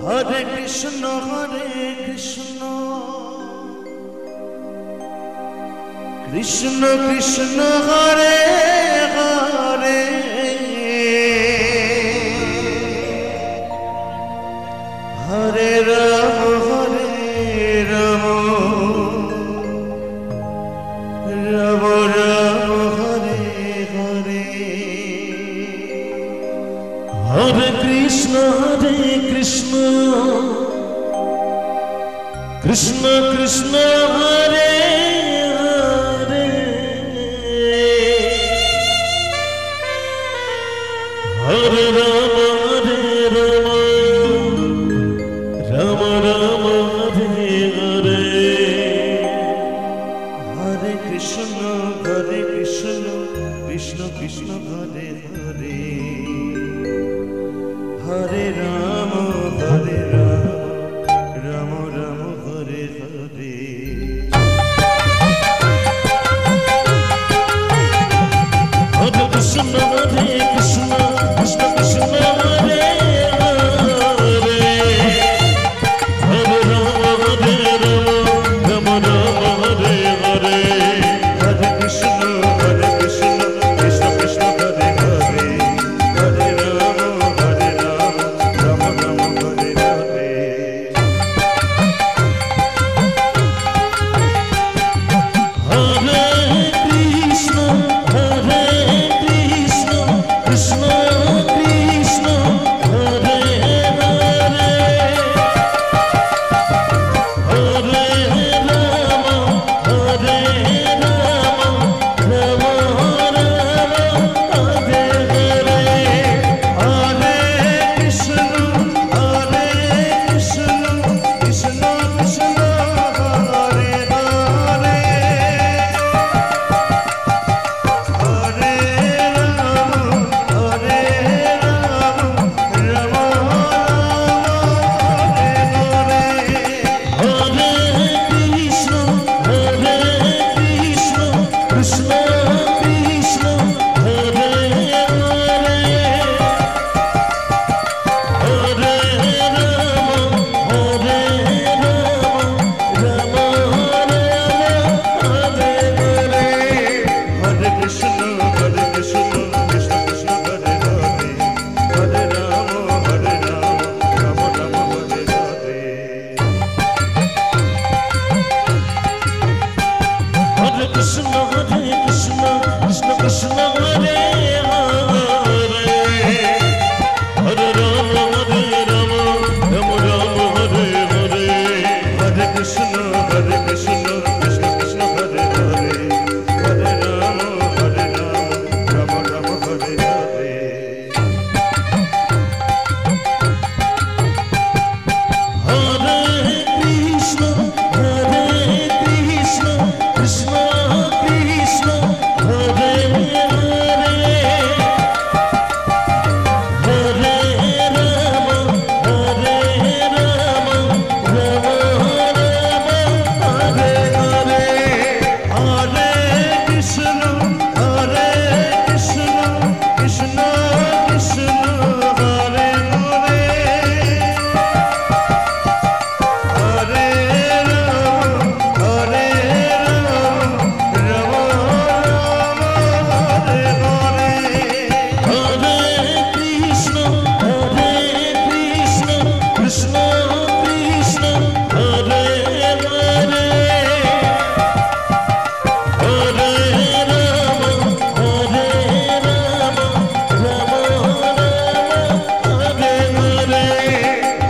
Hare Krishna Krishna Krishna Hare Hare Hare Rama Rama Rama Hare Hare Hare Krishna Krishna Krishna Hare Hare Hare Rama Rama Rama Hare Hare Hare Krishna Krishna Krishna Hare Hare Hare Rama Rama Rama Hare Hare Hare Krishna Krishna Krishna Hare Hare Hare Rama Rama Rama Hare Hare Hare Krishna Krishna Krishna Hare Hare Hare Rama Rama Rama Hare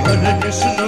Hare Krishna